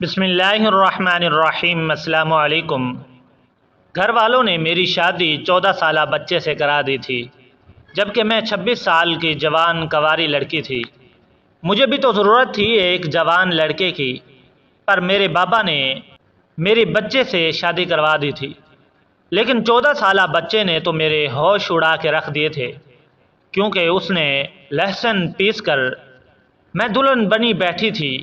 بسم اللہ الرحمن الرحیم۔ السلام علیکم۔ گھر والوں نے میری شادی 14 سالہ بچے سے کرا دی تھی، جبکہ میں 26 سال کی جوان کنواری لڑکی تھی۔ مجھے بھی تو ضرورت تھی ایک جوان لڑکے کی، پر میرے بابا نے میری بچے سے شادی کروا دی تھی۔ لیکن 14 سالہ بچے نے تو میرے ہوش اڑا کے رکھ دیے تھے، کیونکہ اس نے لہسن پیس کر میں دلہن بنی بیٹھی تھی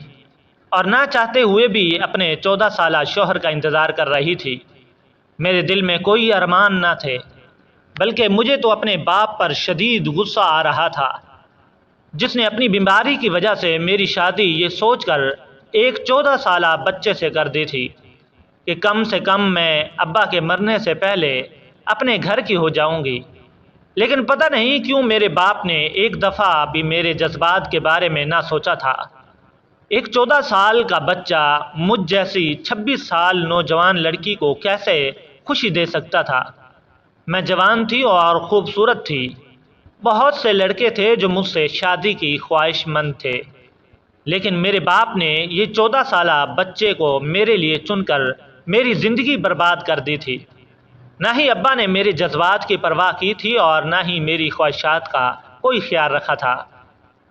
اور نہ چاہتے ہوئے بھی اپنے 14 سالہ شوہر کا انتظار کر رہی تھی۔ میرے دل میں کوئی ارمان نہ تھے، بلکہ مجھے تو اپنے باپ پر شدید غصہ آ رہا تھا، جس نے اپنی بیماری کی وجہ سے میری شادی یہ سوچ کر ایک 14 سالہ بچے سے کر دی تھی کہ کم سے کم میں ابا کے مرنے سے پہلے اپنے گھر کی ہو جاؤں گی۔ لیکن پتہ نہیں کیوں میرے باپ نے ایک دفعہ بھی میرے جذبات کے بارے میں نہ سوچا تھا۔ ایک 14 سال کا بچہ مجھ جیسی 26 سال نوجوان لڑکی کو کیسے خوشی دے سکتا تھا؟ میں جوان تھی اور خوبصورت تھی۔ بہت سے لڑکے تھے جو مجھ سے شادی کی خواہش مند تھے، لیکن میرے باپ نے یہ 14 سالہ بچے کو میرے لیے چن کر میری زندگی برباد کر دی تھی۔ نہ ہی ابا نے میرے جذبات کی پرواہ کی تھی اور نہ ہی میری خواہشات کا کوئی خیال رکھا تھا۔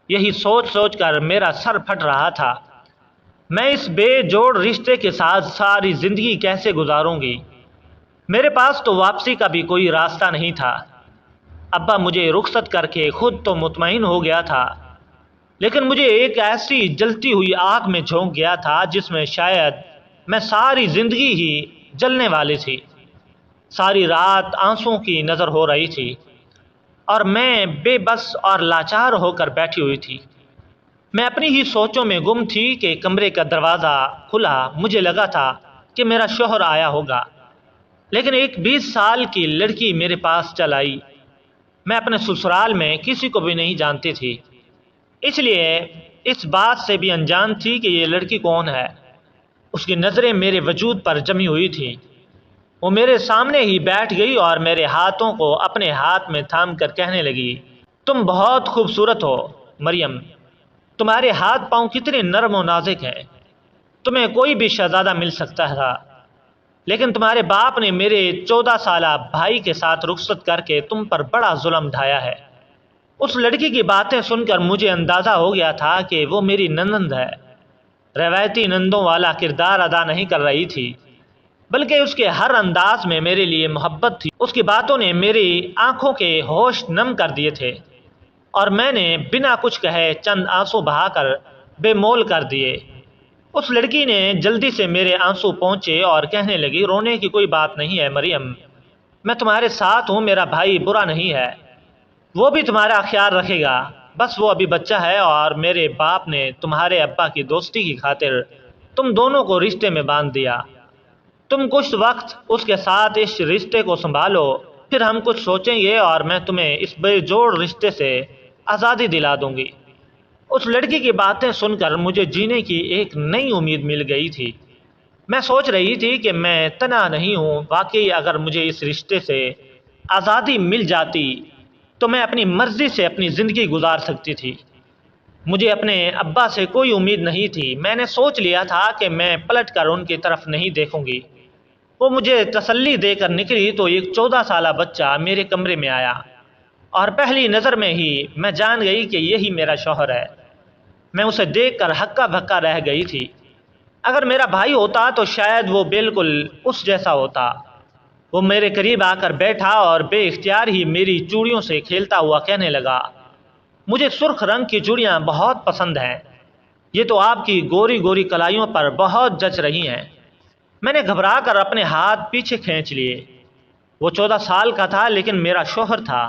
یہی سوچ سوچ کر میرا سر پھٹ رہا تھا، میں اس بے جوڑ رشتے کے ساتھ ساری زندگی کیسے گزاروں گی؟ میرے پاس تو واپسی کا بھی کوئی راستہ نہیں تھا۔ ابا مجھے رخصت کر کے خود تو مطمئن ہو گیا تھا، لیکن مجھے ایک ایسی جلتی ہوئی آگ میں جھونک گیا تھا جس میں شاید میں ساری زندگی ہی جلنے والی تھی۔ ساری رات آنسوؤں کی نظر ہو رہی تھی اور میں بے بس اور لاچار ہو کر بیٹھی ہوئی تھی۔ میں اپنی ہی سوچوں میں گم تھی کہ کمرے کا دروازہ کھلا۔ مجھے لگا تھا کہ میرا شوہر آیا ہوگا، لیکن ایک 20 سال کی لڑکی میرے پاس چل آئی۔ میں اپنے سسرال میں کسی کو بھی نہیں جانتی تھی، اس لیے اس بات سے بھی انجان تھی کہ یہ لڑکی کون ہے۔ اس کی نظریں میرے وجود پر جمی ہوئی تھیں۔ وہ میرے سامنے ہی بیٹھ گئی اور میرے ہاتھوں کو اپنے ہاتھ میں تھام کر کہنے لگی، تم بہت خوبصورت ہو مریم، تمہارے ہاتھ پاؤں کتنے نرم و نازک ہیں، تمہیں کوئی بھی شہزادہ مل سکتا تھا، لیکن تمہارے باپ نے میرے 14 سالہ بھائی کے ساتھ رخصت کر کے تم پر بڑا ظلم ڈھایا ہے۔ اس لڑکی کی باتیں سن کر مجھے اندازہ ہو گیا تھا کہ وہ میری نند ہے۔ روایتی نندوں والا کردار ادا نہیں کر رہی تھی، بلکہ اس کے ہر انداز میں میرے لیے محبت تھی۔ اس کی باتوں نے میری آنکھوں کے ہوش نم کر دیے تھے اور میں نے بنا کچھ کہے چند آنسو بہا کر بے مول کر دیے۔ اس لڑکی نے جلدی سے میرے آنسو پہنچے اور کہنے لگی، رونے کی کوئی بات نہیں ہے مریم، میں تمہارے ساتھ ہوں، میرا بھائی برا نہیں ہے، وہ بھی تمہارا خیال رکھے گا، بس وہ ابھی بچہ ہے اور میرے باپ نے تمہارے ابا کی دوستی کی خاطر تم دونوں کو رشتے میں باندھ دیا۔ تم کچھ وقت اس کے ساتھ اس رشتے کو سنبھالو، پھر ہم کچھ سوچیں گے اور میں تمہیں اس بے جوڑ رشتے سے آزادی دلا دوں گی۔ اس لڑکی کی باتیں سن کر مجھے جینے کی ایک نئی امید مل گئی تھی۔ میں سوچ رہی تھی کہ میں تنہا نہیں ہوں، واقعی اگر مجھے اس رشتے سے آزادی مل جاتی تو میں اپنی مرضی سے اپنی زندگی گزار سکتی تھی۔ مجھے اپنے ابا سے کوئی امید نہیں تھی۔ میں نے سوچ لیا تھا کہ میں پلٹ کر ان کی طرف نہیں دیکھوں گی۔ وہ مجھے تسلی دے کر نکلی تو ایک 14 سالہ بچہ میرے کمرے میں آیا اور پہلی نظر میں ہی میں جان گئی کہ یہی میرا شوہر ہے۔ میں اسے دیکھ کر ہکا بھکا رہ گئی تھی۔ اگر میرا بھائی ہوتا تو شاید وہ بالکل اس جیسا ہوتا۔ وہ میرے قریب آ کر بیٹھا اور بے اختیار ہی میری چوڑیوں سے کھیلتا ہوا کہنے لگا، مجھے سرخ رنگ کی چوڑیاں بہت پسند ہیں، یہ تو آپ کی گوری گوری کلائیوں پر بہت جچ رہی ہیں۔ میں نے گھبرا کر اپنے ہاتھ پیچھے کھینچ لیے۔ وہ 14 سال کا تھا لیکن میرا شوہر تھا،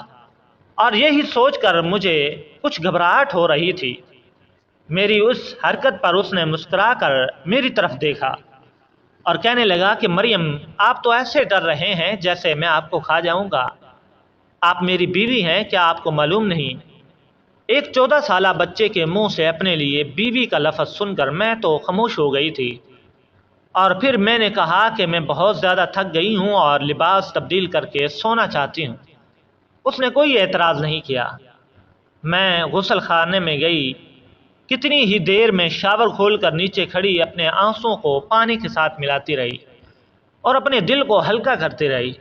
اور یہی سوچ کر مجھے کچھ گھبراہٹ ہو رہی تھی۔ میری اس حرکت پر اس نے مسکرا کر میری طرف دیکھا اور کہنے لگا کہ مریم، آپ تو ایسے ڈر رہے ہیں جیسے میں آپ کو کھا جاؤں گا، آپ میری بیوی ہیں، کیا آپ کو معلوم نہیں؟ ایک 14 سالہ بچے کے منہ سے اپنے لیے بیوی کا لفظ سن کر میں تو خاموش ہو گئی تھی، اور پھر میں نے کہا کہ میں بہت زیادہ تھک گئی ہوں اور لباس تبدیل کر کے سونا چاہتی ہوں۔ اس نے کوئی اعتراض نہیں کیا۔ میں غسل خانے میں گئی کتنی ہی دیر میں شاور کھول کر نیچے کھڑی اپنے آنسوؤں کو پانی کے ساتھ ملاتی رہی اور اپنے دل کو ہلکا کرتی رہی۔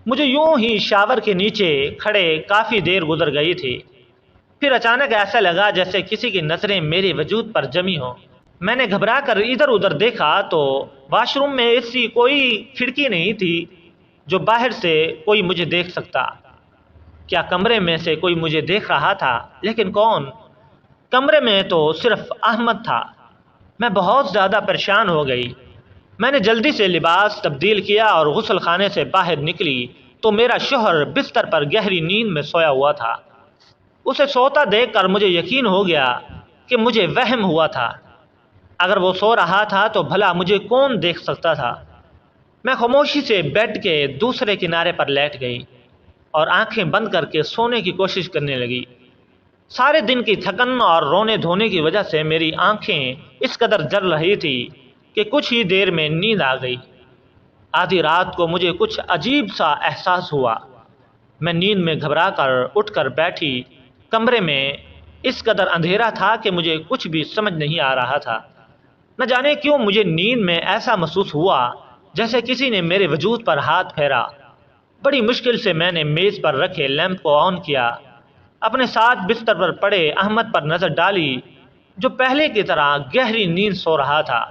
مجھے یوں ہی شاور کے نیچے کھڑے کافی دیر گزر گئی تھی۔ پھر اچانک ایسا لگا جیسے کسی کی نظریں میرے وجود پر جمی ہوں۔ میں نے گھبرا کر ادھر ادھر دیکھا تو واش روم میں ایسی کوئی کھڑکی نہیں تھی جو باہر سے کوئی مجھے دیکھ سکتا۔ کیا کمرے میں سے کوئی مجھے دیکھ رہا تھا؟ لیکن کون؟ کمرے میں تو صرف احمد تھا۔ میں بہت زیادہ پریشان ہو گئی۔ میں نے جلدی سے لباس تبدیل کیا اور غسل خانے سے باہر نکلی تو میرا شوہر بستر پر گہری نیند میں سویا ہوا تھا۔ اسے سوتا دیکھ کر مجھے یقین ہو گیا کہ مجھے وہم ہوا تھا۔ اگر وہ سو رہا تھا تو بھلا مجھے کون دیکھ سکتا تھا؟ میں خاموشی سے بیڈ کے دوسرے کنارے پر لیٹ گئی اور آنکھیں بند کر کے سونے کی کوشش کرنے لگی۔ سارے دن کی تھکن اور رونے دھونے کی وجہ سے میری آنکھیں اس قدر جل رہی تھی کہ کچھ ہی دیر میں نیند آ گئی۔ آدھی رات کو مجھے کچھ عجیب سا احساس ہوا۔ میں نیند میں گھبرا کر اٹھ کر بیٹھی۔ کمرے میں اس قدر اندھیرا تھا کہ مجھے کچھ بھی سمجھ نہیں آ رہا تھا۔ نہ جانے کیوں مجھے نیند میں ایسا محسوس ہوا جیسے کسی نے میرے وجود پر ہاتھ پھیرا۔ بڑی مشکل سے میں نے میز پر رکھے لیمپ کو آن کیا، اپنے ساتھ بستر پر پڑے احمد پر نظر ڈالی جو پہلے کی طرح گہری نیند سو رہا تھا۔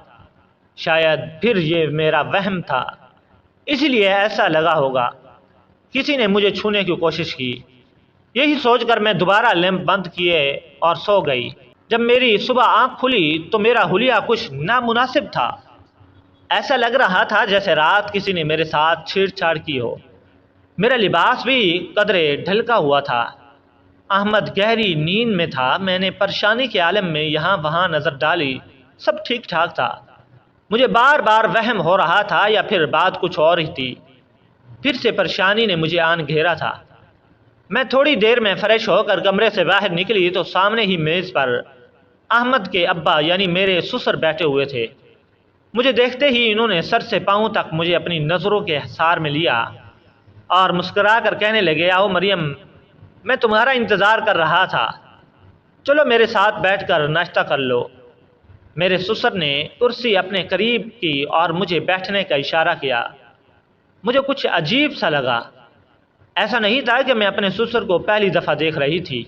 شاید پھر یہ میرا وہم تھا، اسی لیے ایسا لگا ہوگا۔ کسی نے مجھے چھونے کی کوشش کی۔ یہی سوچ کر میں دوبارہ لیمپ بند کیے اور سو گئی۔ جب میری صبح آنکھ کھلی تو میرا حلیہ کچھ نامناسب تھا۔ ایسا لگ رہا تھا جیسے رات کسی نے میرے ساتھ چھیڑ چھاڑ کی ہو۔ میرا لباس بھی قدرے ڈھلکا ہوا تھا۔ احمد گہری نیند میں تھا۔ میں نے پریشانی کے عالم میں یہاں وہاں نظر ڈالی، سب ٹھیک ٹھاک تھا۔ مجھے بار بار وہم ہو رہا تھا یا پھر بات کچھ اور ہی تھی۔ پھر سے پریشانی نے مجھے آن گھیرا تھا۔ میں تھوڑی دیر میں فریش ہو کر کمرے سے باہر نکلی تو سامنے ہی میز پر احمد کے ابا یعنی میرے سسر بیٹھے ہوئے تھے۔ مجھے دیکھتے ہی انہوں نے سر سے پاؤں تک مجھے اپنی نظروں کے حصار میں لیا اور مسکرا کر کہنے لگے، آؤ مریم، میں تمہارا انتظار کر رہا تھا، چلو میرے ساتھ بیٹھ کر ناشتہ کر لو۔ میرے سسر نے کرسی اپنے قریب کی اور مجھے بیٹھنے کا اشارہ کیا۔ مجھے کچھ عجیب سا لگا۔ ایسا نہیں تھا کہ میں اپنے سسر کو پہلی دفعہ دیکھ رہی تھی۔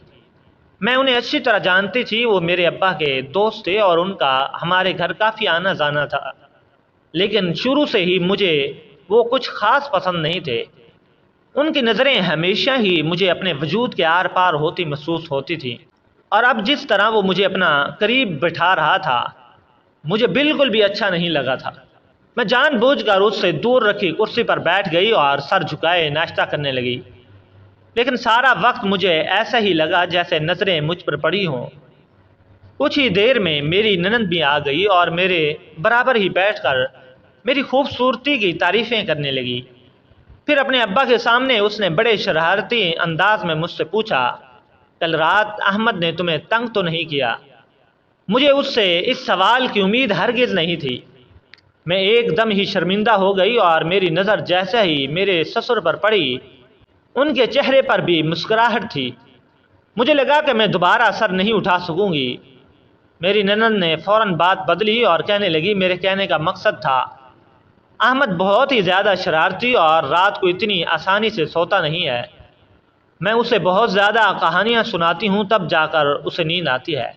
میں انہیں اچھی طرح جانتی تھی، وہ میرے ابا کے دوست تھے اور ان کا ہمارے گھر کافی آنا جانا تھا، لیکن شروع سے ہی مجھے وہ کچھ خاص پسند نہیں تھے۔ ان کی نظریں ہمیشہ ہی مجھے اپنے وجود کے آر پار ہوتی محسوس ہوتی تھیں، اور اب جس طرح وہ مجھے اپنا قریب بٹھا رہا تھا مجھے بالکل بھی اچھا نہیں لگا تھا۔ میں جان بوجھ کر اس سے دور رکھی کرسی پر بیٹھ گئی اور سر جھکائے ناشتہ کرنے لگی، لیکن سارا وقت مجھے ایسا ہی لگا جیسے نظریں مجھ پر پڑی ہوں۔ کچھ ہی دیر میں میری ننند بھی آ گئی اور میرے برابر ہی بیٹھ کر میری خوبصورتی کی تعریفیں کرنے لگی۔ پھر اپنے ابا کے سامنے اس نے بڑے شرارتی انداز میں مجھ سے پوچھا، کل رات احمد نے تمہیں تنگ تو نہیں کیا؟ مجھے اس سے اس سوال کی امید ہرگز نہیں تھی۔ میں ایک دم ہی شرمندہ ہو گئی اور میری نظر جیسے ہی میرے سسر پر پڑی ان کے چہرے پر بھی مسکراہٹ تھی۔ مجھے لگا کہ میں دوبارہ سر نہیں اٹھا سکوں گی۔ میری ننند نے فوراً بات بدلی اور کہنے لگی، میرے کہنے کا مقصد تھا احمد بہت ہی زیادہ شرارتی اور رات کو اتنی آسانی سے سوتا نہیں ہے۔ میں اسے بہت زیادہ کہانیاں سناتی ہوں تب جا کر اسے نیند آتی ہے،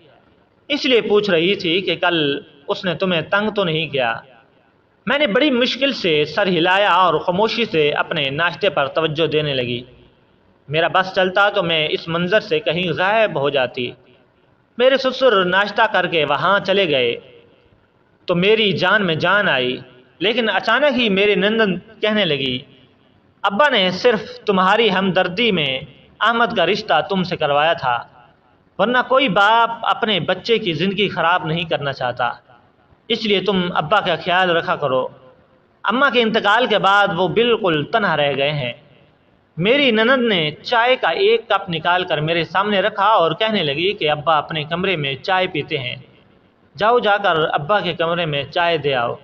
اس لیے پوچھ رہی تھی کہ کل اس نے تمہیں تنگ تو نہیں کیا؟ میں نے بڑی مشکل سے سر ہلایا اور خاموشی سے اپنے ناشتے پر توجہ دینے لگی۔ میرا بس چلتا تو میں اس منظر سے کہیں غائب ہو جاتی۔ میرے سسر ناشتہ کر کے وہاں چلے گئے تو میری جان میں جان آئی، لیکن اچانک ہی میری نندن کہنے لگی، ابا نے صرف تمہاری ہمدردی میں احمد کا رشتہ تم سے کروایا تھا، ورنہ کوئی باپ اپنے بچے کی زندگی خراب نہیں کرنا چاہتا، اس لیے تم ابا کا خیال رکھا کرو۔ اماں کے انتقال کے بعد وہ بالکل تنہا رہ گئے ہیں۔ میری ننند نے چائے کا ایک کپ نکال کر میرے سامنے رکھا اور کہنے لگی کہ ابا اپنے کمرے میں چائے پیتے ہیں، جاؤ جا کر ابا کے کمرے میں چائے دے آؤ،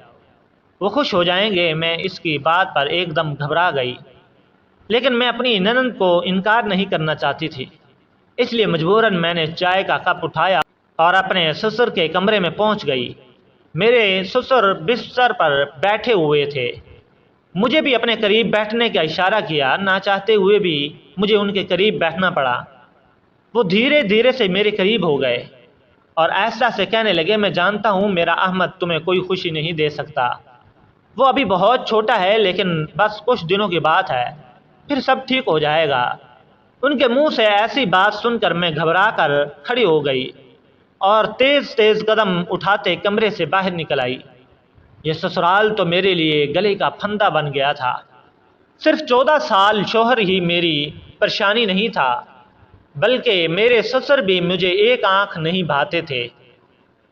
وہ خوش ہو جائیں گے۔ میں اس کی بات پر ایک دم گھبرا گئی، لیکن میں اپنی ننند کو انکار نہیں کرنا چاہتی تھی، اس لیے مجبوراً میں نے چائے کا کپ اٹھایا اور اپنے سسر کے کمرے میں پہنچ گئی۔ میرے سسر بستر پر بیٹھے ہوئے تھے۔ مجھے بھی اپنے قریب بیٹھنے کا اشارہ کیا، نہ چاہتے ہوئے بھی مجھے ان کے قریب بیٹھنا پڑا۔ وہ دھیرے دھیرے سے میرے قریب ہو گئے اور ایسا سے کہنے لگے، میں جانتا ہوں میرا احمد تمہیں کوئی خوشی نہیں دے سکتا، وہ ابھی بہت چھوٹا ہے، لیکن بس کچھ دنوں کی بات ہے، پھر سب ٹھیک ہو جائے گا۔ ان کے منہ سے ایسی بات سن کر میں گھبرا کر کھڑی ہو گئی اور تیز تیز قدم اٹھاتے کمرے سے باہر نکل آئی۔ یہ سسرال تو میرے لیے گلے کا پھندا بن گیا تھا۔ صرف 14 سال شوہر ہی میری پریشانی نہیں تھا، بلکہ میرے سسر بھی مجھے ایک آنکھ نہیں بھاتے تھے۔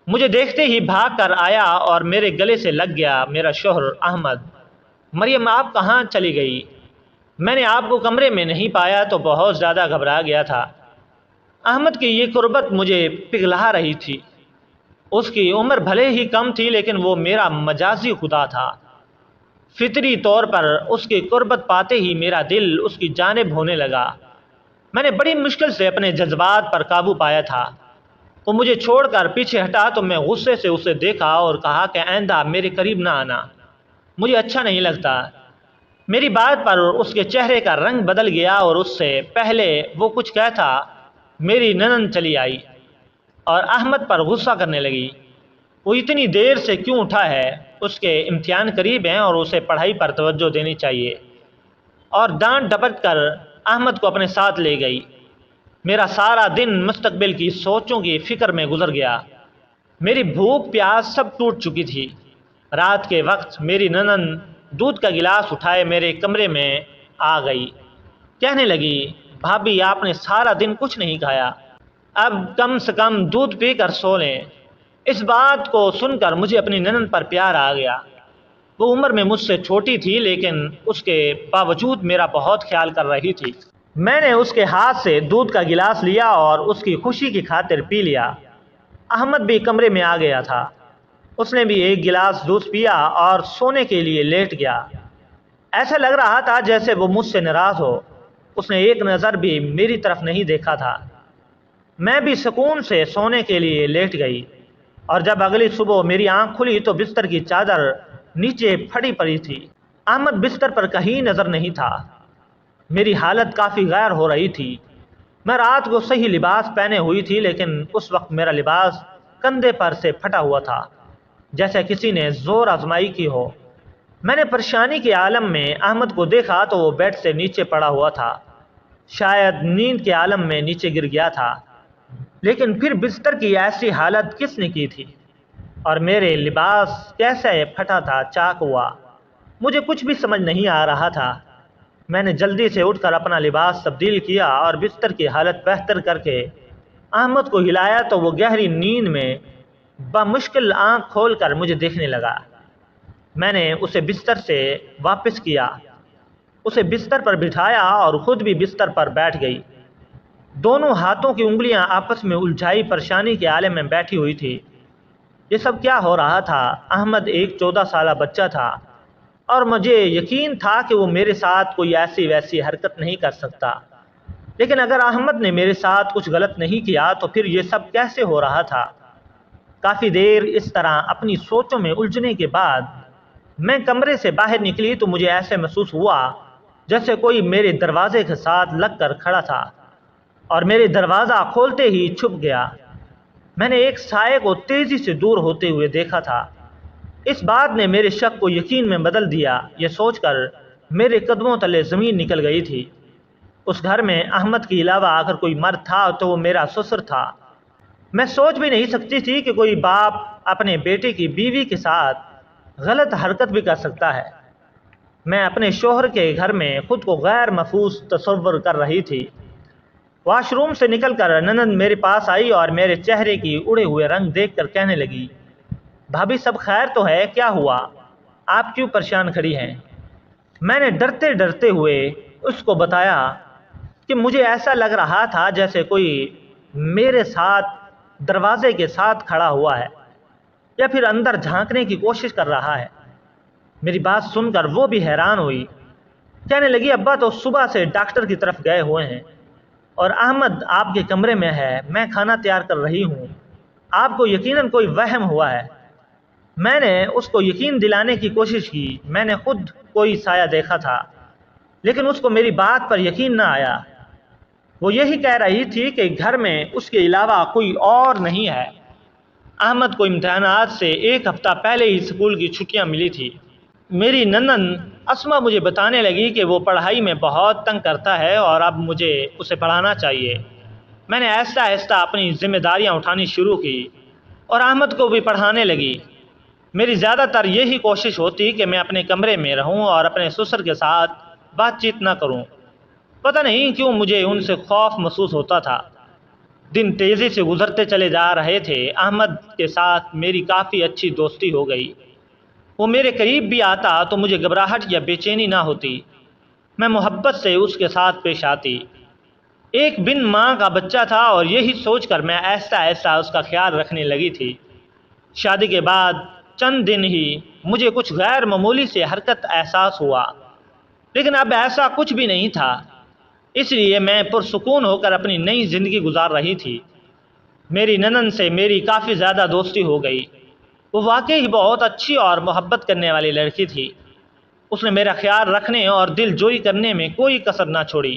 مجھے دیکھتے ہی بھاگ کر آیا اور میرے گلے سے لگ گیا، میرا شوہر احمد۔ مریم آپ کہاں چلی گئی؟ میں نے آپ کو کمرے میں نہیں پایا تو بہت زیادہ گھبرا گیا تھا۔ احمد کی یہ قربت مجھے پگھلا رہی تھی۔ اس کی عمر بھلے ہی کم تھی، لیکن وہ میرا مجازی خدا تھا۔ فطری طور پر اس کی قربت پاتے ہی میرا دل اس کی جانب ہونے لگا۔ میں نے بڑی مشکل سے اپنے جذبات پر قابو پایا تھا۔ وہ مجھے چھوڑ کر پیچھے ہٹا تو میں غصے سے اسے دیکھا اور کہا کہ آئندہ میرے قریب نہ آنا، مجھے اچھا نہیں لگتا۔ میری بات پر اس کے چہرے کا رنگ بدل گیا اور اس سے پہلے وہ کچھ کہتا میری ننند چلی آئی اور احمد پر غصہ کرنے لگی۔ وہ اتنی دیر سے کیوں اٹھا ہے؟ اس کے امتحان قریب ہیں اور اسے پڑھائی پر توجہ دینی چاہیے۔ اور ڈانٹ ڈپٹ کر احمد کو اپنے ساتھ لے گئی۔ میرا سارا دن مستقبل کی سوچوں کی فکر میں گزر گیا۔ میری بھوک پیاس سب ٹوٹ چکی تھی۔ رات کے وقت میری ننند دودھ کا گلاس اٹھائے میرے کمرے میں آ گئی۔ کہنے لگی، بھابھی آپ نے سارا دن کچھ نہیں کھایا، اب کم سے کم دودھ پی کر سو لیں۔ اس بات کو سن کر مجھے اپنی ننند پر پیار آ گیا۔ وہ عمر میں مجھ سے چھوٹی تھی، لیکن اس کے باوجود میرا بہت خیال کر رہی تھی۔ میں نے اس کے ہاتھ سے دودھ کا گلاس لیا اور اس کی خوشی کی خاطر پی لیا۔ احمد بھی کمرے میں آ گیا تھا۔ اس نے بھی ایک گلاس دودھ پیا اور سونے کے لیے لیٹ گیا۔ ایسا لگ رہا تھا جیسے وہ مجھ سے ناراض ہو۔ اس نے ایک نظر بھی میری طرف نہیں دیکھا تھا۔ میں بھی سکون سے سونے کے لیے لیٹ گئی، اور جب اگلی صبح میری آنکھ کھلی تو بستر کی چادر نیچے پھٹی پڑی تھی۔ احمد بستر پر کہیں نظر نہیں تھا۔ میری حالت کافی غیر ہو رہی تھی۔ میں رات کو صحیح لباس پہنے ہوئی تھی، لیکن اس وقت میرا لباس کندھے پر سے پھٹا ہوا تھا، جیسے کسی نے زور آزمائی کی ہو۔ میں نے پریشانی کے عالم میں احمد کو دیکھا تو وہ بیڈ سے نیچے پڑا ہوا تھا، شاید نیند کے عالم میں نیچے گر گیا تھا۔ لیکن پھر بستر کی ایسی حالت کس نے کی تھی؟ اور میرے لباس کیسے پھٹا تھا، چاک ہوا؟ مجھے کچھ بھی سمجھ نہیں آ رہا تھا۔ میں نے جلدی سے اٹھ کر اپنا لباس تبدیل کیا اور بستر کی حالت بہتر کر کے احمد کو ہلایا تو وہ گہری نیند میں بمشکل آنکھ کھول کر مجھے دیکھنے لگا۔ میں نے اسے بستر سے واپس کیا، اسے بستر پر بٹھایا اور خود بھی بستر پر بیٹھ گئی۔ دونوں ہاتھوں کی انگلیاں آپس میں الجھائی پریشانی کے عالم میں بیٹھی ہوئی تھی۔ یہ سب کیا ہو رہا تھا؟ احمد ایک 14 سالہ بچہ تھا اور مجھے یقین تھا کہ وہ میرے ساتھ کوئی ایسی ویسی حرکت نہیں کر سکتا، لیکن اگر احمد نے میرے ساتھ کچھ غلط نہیں کیا تو پھر یہ سب کیسے ہو رہا تھا؟ کافی دیر اس طرح اپنی سوچوں میں الجھنے کے بعد میں کمرے سے باہر نکلی تو مجھے ایسے محسوس ہوا جیسے کوئی میرے دروازے کے ساتھ لگ کر کھڑا تھا اور میرے دروازہ کھولتے ہی چھپ گیا۔ میں نے ایک سائے کو تیزی سے دور ہوتے ہوئے دیکھا تھا۔ اس بات نے میرے شک کو یقین میں بدل دیا۔ یہ سوچ کر میرے قدموں تلے زمین نکل گئی تھی۔ اس گھر میں احمد کے علاوہ اگر کوئی مرد تھا تو وہ میرا سسر تھا۔ میں سوچ بھی نہیں سکتی تھی کہ کوئی باپ اپنے بیٹے کی بیوی کے ساتھ غلط حرکت بھی کر سکتا ہے۔ میں اپنے شوہر کے گھر میں خود کو غیر محفوظ تصور کر رہی تھی۔ واش روم سے نکل کر ننند میرے پاس آئی اور میرے چہرے کی اڑے ہوئے رنگ دیکھ کر کہنے لگی، بھابھی سب خیر تو ہے؟ کیا ہوا؟ آپ کیوں پریشان کھڑی ہیں؟ میں نے ڈرتے ڈرتے ہوئے اس کو بتایا کہ مجھے ایسا لگ رہا تھا جیسے کوئی میرے ساتھ دروازے کے ساتھ کھڑا ہوا ہے یا پھر اندر جھانکنے کی کوشش کر رہا ہے۔ میری بات سن کر وہ بھی حیران ہوئی۔ کہنے لگی، ابا تو صبح سے ڈاکٹر کی طرف گئے ہوئے ہیں اور احمد آپ کے کمرے میں ہے، میں کھانا تیار کر رہی ہوں۔ آپ کو یقیناً کوئی وہم ہوا ہے۔ میں نے اس کو یقین دلانے کی کوشش کی، میں نے خود کوئی سایہ دیکھا تھا، لیکن اس کو میری بات پر یقین نہ آیا۔ وہ یہی کہہ رہی تھی کہ گھر میں اس کے علاوہ کوئی اور نہیں ہے۔ احمد کو امتحانات سے ایک ہفتہ پہلے ہی اسکول کی چھٹیاں ملی تھی۔ میری نند اسما مجھے بتانے لگی کہ وہ پڑھائی میں بہت تنگ کرتا ہے اور اب مجھے اسے پڑھانا چاہیے۔ میں نے آہستہ آہستہ اپنی ذمہ داریاں اٹھانی شروع کی اور احمد کو بھی پڑھانے لگی۔ میری زیادہ تر یہی کوشش ہوتی کہ میں اپنے کمرے میں رہوں اور اپنے سسر کے ساتھ بات چیت نہ کروں۔ پتہ نہیں کیوں مجھے ان سے خوف محسوس ہوتا تھا۔ دن تیزی سے گزرتے چلے جا رہے تھے۔ احمد کے ساتھ میری کافی اچھی دوستی ہو گئی۔ وہ میرے قریب بھی آتا تو مجھے گھبراہٹ یا بے چینی نہ ہوتی۔ میں محبت سے اس کے ساتھ پیش آتی۔ ایک بن ماں کا بچہ تھا اور یہی سوچ کر میں آہستہ آہستہ اس کا خیال رکھنے لگی تھی۔ شادی کے بعد چند دن ہی مجھے کچھ غیر معمولی سے حرکت احساس ہوا، لیکن اب ایسا کچھ بھی نہیں تھا، اس لیے میں پرسکون ہو کر اپنی نئی زندگی گزار رہی تھی۔ میری ننند سے میری کافی زیادہ دوستی ہو گئی۔ وہ واقعی ہی بہت اچھی اور محبت کرنے والی لڑکی تھی۔ اس نے میرا خیال رکھنے اور دل جوئی کرنے میں کوئی کسر نہ چھوڑی۔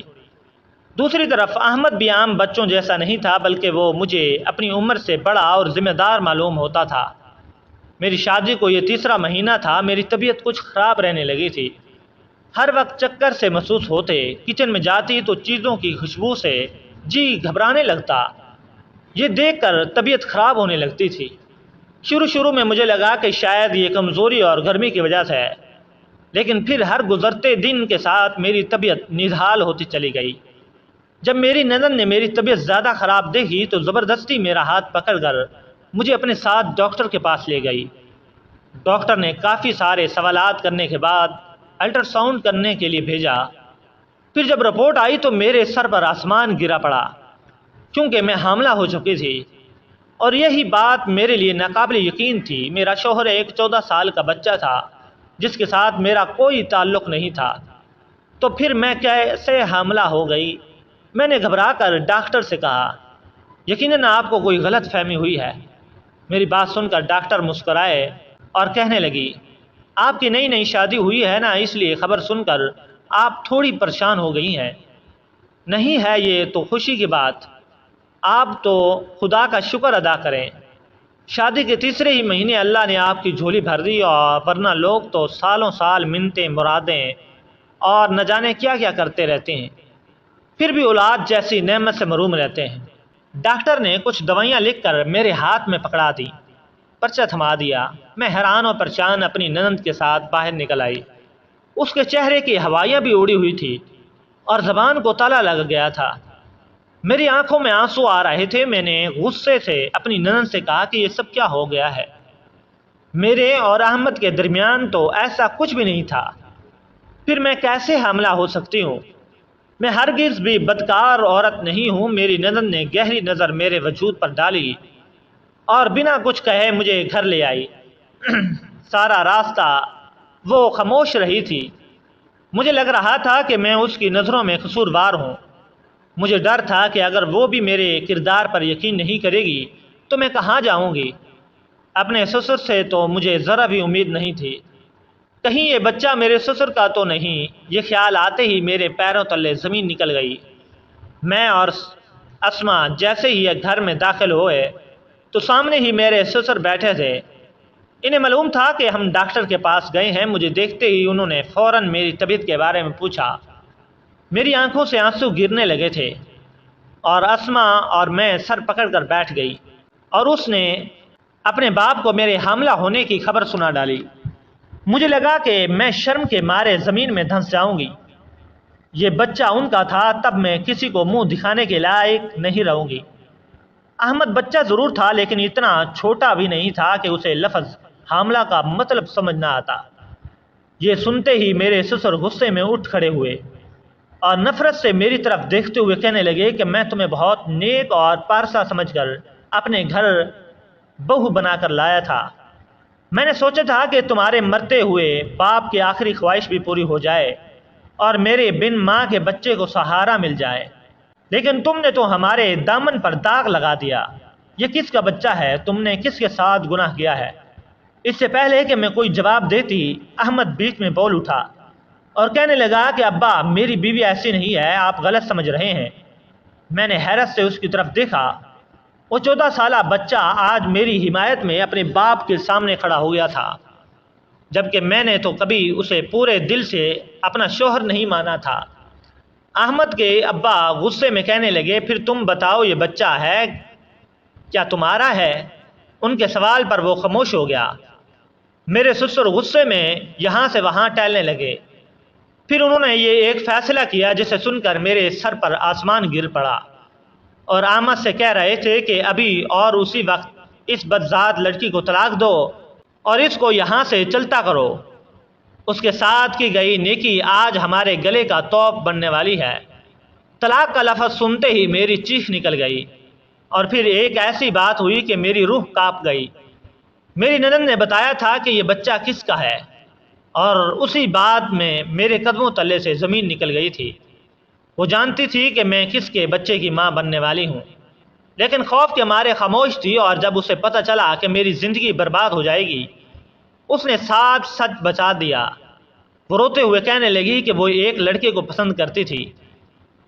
دوسری طرف احمد بھی عام بچوں جیسا نہیں تھا، بلکہ وہ مجھے اپنی عمر سے بڑا اور ذمہ دار معلوم ہوتا تھا۔ میری شادی کو یہ تیسرا مہینہ تھا۔ میری طبیعت کچھ خراب رہنے لگی تھی۔ ہر وقت چکر سے محسوس ہوتے، کچن میں جاتی تو چیزوں کی خوشبو سے جی گھبرانے لگتا۔ یہ دیکھ کر طبیعت خراب ہونے لگتی تھی۔ شروع میں مجھے لگا کہ شاید یہ کمزوری اور گرمی کی وجہ سے ہے، لیکن پھر ہر گزرتے دن کے ساتھ میری طبیعت نڈھال ہوتی چلی گئی۔ جب میری نند نے میری طبیعت زیادہ خراب دیکھی تو زبردستی میرا ہاتھ پکڑ کر مجھے اپنے ساتھ ڈاکٹر کے پاس لے گئی۔ ڈاکٹر نے کافی سارے سوالات کرنے کے بعد الٹرا ساؤنڈ کرنے کے لیے بھیجا۔ پھر جب رپورٹ آئی تو میرے سر پر آسمان گرا پڑا، کیونکہ میں حاملہ ہو چکی تھی، اور یہی بات میرے لیے ناقابل یقین تھی۔ میرا شوہر ایک 14 سال کا بچہ تھا جس کے ساتھ میرا کوئی تعلق نہیں تھا۔ تو پھر میں کیسے حاملہ ہو گئی؟ میں نے گھبرا کر ڈاکٹر سے کہا، یقیناً آپ کو کوئی غلط فہمی ہوئی ہے۔ میری بات سن کر ڈاکٹر مسکرائے اور کہنے لگی، آپ کی نئی شادی ہوئی ہے نا، اس لیے خبر سن کر آپ تھوڑی پریشان ہو گئی ہیں۔ نہیں ہے یہ تو خوشی کی بات، آپ تو خدا کا شکر ادا کریں۔ شادی کے تیسرے ہی مہینے اللہ نے آپ کی جھولی بھر دی، اور ورنہ لوگ تو سالوں سال منتیں مرادیں اور نہ جانے کیا کیا کرتے رہتے ہیں، پھر بھی اولاد جیسی نعمت سے محروم رہتے ہیں۔ ڈاکٹر نے کچھ دوائیاں لکھ کر میرے ہاتھ میں پکڑا دی، پرچہ تھما دیا۔ میں حیران اور پریشان اپنی نند کے ساتھ باہر نکل آئی۔ اس کے چہرے کی ہوائیاں بھی اڑی ہوئی تھی اور زبان کو تالا لگ گیا تھا۔ میری آنکھوں میں آنسو آ رہے تھے۔ میں نے غصے سے اپنی نند سے کہا کہ یہ سب کیا ہو گیا ہے؟ میرے اور احمد کے درمیان تو ایسا کچھ بھی نہیں تھا، پھر میں کیسے حاملہ ہو سکتی ہوں؟ میں ہرگز بھی بدکار عورت نہیں ہوں۔ میری نند نے گہری نظر میرے وجود پر ڈالی اور بنا کچھ کہے مجھے گھر لے آئی۔ سارا راستہ وہ خاموش رہی تھی۔ مجھے لگ رہا تھا کہ میں اس کی نظروں میں قصوروار ہوں۔ مجھے ڈر تھا کہ اگر وہ بھی میرے کردار پر یقین نہیں کرے گی تو میں کہاں جاؤں گی؟ اپنے سسر سے تو مجھے ذرا بھی امید نہیں تھی۔ کہیں یہ بچہ میرے سسر کا تو نہیں؟ یہ خیال آتے ہی میرے پیروں تلے زمین نکل گئی۔ میں اور اسما جیسے ہی گھر میں داخل ہوئے تو سامنے ہی میرے سسر بیٹھے تھے۔ انہیں معلوم تھا کہ ہم ڈاکٹر کے پاس گئے ہیں۔ مجھے دیکھتے ہی انہوں نے فوراً میری طبیعت کے بارے میں پوچھا۔ میری آنکھوں سے آنسو گرنے لگے تھے اور اسما اور میں سر پکڑ کر بیٹھ گئی، اور اس نے اپنے باپ کو میرے حاملہ ہونے کی خبر سنا ڈالی۔ مجھے لگا کہ میں شرم کے مارے زمین میں دھنس جاؤں گی۔ یہ بچہ ان کا تھا، تب میں کسی کو منہ دکھانے کے لائق نہیں رہوں گی۔ احمد بچہ ضرور تھا، لیکن اتنا چھوٹا بھی نہیں تھا کہ اسے لفظ حاملہ کا مطلب سمجھ نہ آتا۔ یہ سنتے ہی میرے سسر غصے میں اٹھ کھڑے ہوئے اور نفرت سے میری طرف دیکھتے ہوئے کہنے لگے کہ میں تمہیں بہت نیک اور پارسا سمجھ کر اپنے گھر بہو بنا کر لایا تھا۔ میں نے سوچا تھا کہ تمہارے مرتے ہوئے باپ کی آخری خواہش بھی پوری ہو جائے اور میرے بن ماں کے بچے کو سہارا مل جائے، لیکن تم نے تو ہمارے دامن پر داغ لگا دیا۔ یہ کس کا بچہ ہے؟ تم نے کس کے ساتھ گناہ کیا ہے؟ اس سے پہلے کہ میں کوئی جواب دیتی، احمد بیچ میں بول اٹھا اور کہنے لگا کہ ابا، میری بیوی ایسی نہیں ہے، آپ غلط سمجھ رہے ہیں۔ میں نے حیرت سے اس کی طرف دیکھا۔ وہ 14 سالہ بچہ آج میری حمایت میں اپنے باپ کے سامنے کھڑا ہو گیا تھا، جبکہ میں نے تو کبھی اسے پورے دل سے اپنا شوہر نہیں مانا تھا۔ احمد کے ابا غصے میں کہنے لگے، پھر تم بتاؤ، یہ بچہ ہے کیا تمہارا ہے؟ ان کے سوال پر وہ خاموش ہو گیا۔ میرے سسر غصے میں یہاں سے وہاں ٹہلنے لگے۔ پھر انہوں نے یہ ایک فیصلہ کیا جسے سن کر میرے سر پر آسمان گر پڑا، اور احمد سے کہہ رہے تھے کہ ابھی اور اسی وقت اس بدذات لڑکی کو طلاق دو اور اس کو یہاں سے چلتا کرو۔ اس کے ساتھ کی گئی نیکی آج ہمارے گلے کا توپ بننے والی ہے۔ طلاق کا لفظ سنتے ہی میری چیخ نکل گئی، اور پھر ایک ایسی بات ہوئی کہ میری روح کانپ گئی۔ میری نند نے بتایا تھا کہ یہ بچہ کس کا ہے، اور اسی بات میں میرے قدموں تلے سے زمین نکل گئی تھی۔ وہ جانتی تھی کہ میں کس کے بچے کی ماں بننے والی ہوں، لیکن خوف کے مارے خاموش تھی، اور جب اسے پتہ چلا کہ میری زندگی برباد ہو جائے گی، اس نے سچ بتا دیا۔ وہ روتے ہوئے کہنے لگی کہ وہ ایک لڑکے کو پسند کرتی تھی،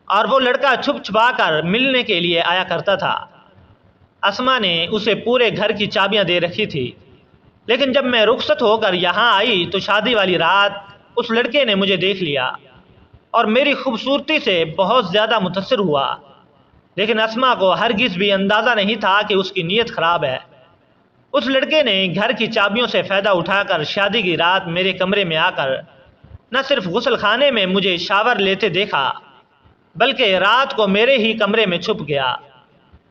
اور وہ لڑکا چھپ چھپا کر ملنے کے لیے آیا کرتا تھا۔ اسما نے اسے پورے گھر کی چابیاں دے رکھی تھی، لیکن جب میں رخصت ہو کر یہاں آئی تو شادی والی رات اس لڑکے نے مجھے دیکھ لیا اور میری خوبصورتی سے بہت زیادہ متاثر ہوا، لیکن اسما کو ہرگز بھی اندازہ نہیں تھا کہ اس کی نیت خراب ہے۔ اس لڑکے نے گھر کی چابیوں سے فائدہ اٹھا کر شادی کی رات میرے کمرے میں آ کر نہ صرف غسل خانے میں مجھے شاور لیتے دیکھا، بلکہ رات کو میرے ہی کمرے میں چھپ گیا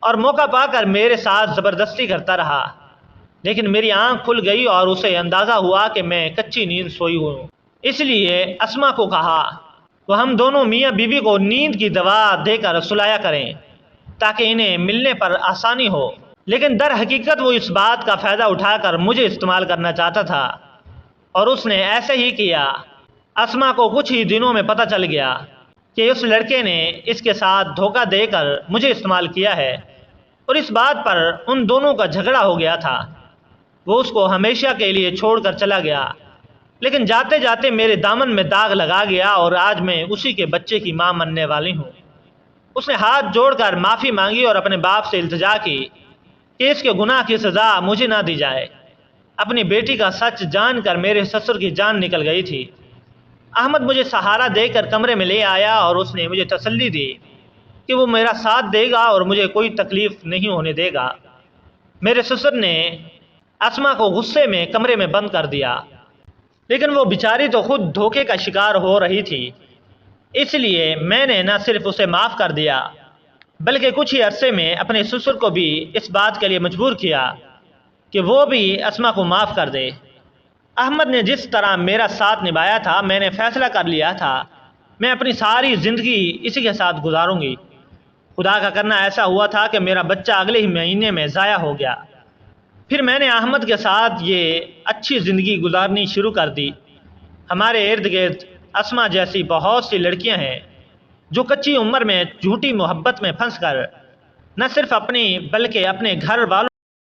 اور موقع پا کر میرے ساتھ زبردستی کرتا رہا۔ لیکن میری آنکھ کھل گئی اور اسے اندازہ ہوا کہ میں کچی نیند سوئی ہوں۔ اس لیے اسما کو کہا تو ہم دونوں میاں بیوی کو نیند کی دوا دے کر سلایا کریں تاکہ انہیں ملنے پر آسانی ہو، لیکن در حقیقت وہ اس بات کا فائدہ اٹھا کر مجھے استعمال کرنا چاہتا تھا، اور اس نے ایسے ہی کیا۔ اسما کو کچھ ہی دنوں میں پتہ چل گیا کہ اس لڑکے نے اس کے ساتھ دھوکہ دے کر مجھے استعمال کیا ہے، اور اس بات پر ان دونوں کا جھگڑا ہو گیا تھا۔ وہ اس کو ہمیشہ کے لیے چھوڑ کر چلا گیا، لیکن جاتے جاتے میرے دامن میں داغ لگا گیا، اور آج میں اسی کے بچے کی ماں بننے والی ہوں۔ اس نے ہاتھ جوڑ کر معافی مانگی اور اپنے باپ سے التجا کی کہ اس کے گناہ کی سزا مجھے نہ دی جائے۔ اپنی بیٹی کا سچ جان کر میرے سسر کی جان نکل گئی تھی۔ احمد مجھے سہارا دے کر کمرے میں لے آیا اور اس نے مجھے تسلی دی کہ وہ میرا ساتھ دے گا اور مجھے کوئی تکلیف نہیں ہونے دے گا۔ میرے سسر نے اسما کو غصے میں کمرے میں بند کر دیا، لیکن وہ بیچاری تو خود دھوکے کا شکار ہو رہی تھی، اس لیے میں نے نہ صرف اسے معاف کر دیا بلکہ کچھ ہی عرصے میں اپنے سسر کو بھی اس بات کے لیے مجبور کیا کہ وہ بھی اسما کو معاف کر دے۔ احمد نے جس طرح میرا ساتھ نبھایا تھا، میں نے فیصلہ کر لیا تھا میں اپنی ساری زندگی اسی کے ساتھ گزاروں گی۔ خدا کا کرنا ایسا ہوا تھا کہ میرا بچہ اگلے ہی مہینے میں ضائع ہو گیا۔ پھر میں نے احمد کے ساتھ یہ اچھی زندگی گزارنی شروع کر دی۔ ہمارے ارد گرد اسما جیسی بہت سی لڑکیاں ہیں جو کچی عمر میں جھوٹی محبت میں پھنس کر نہ صرف اپنی بلکہ اپنے گھر والوں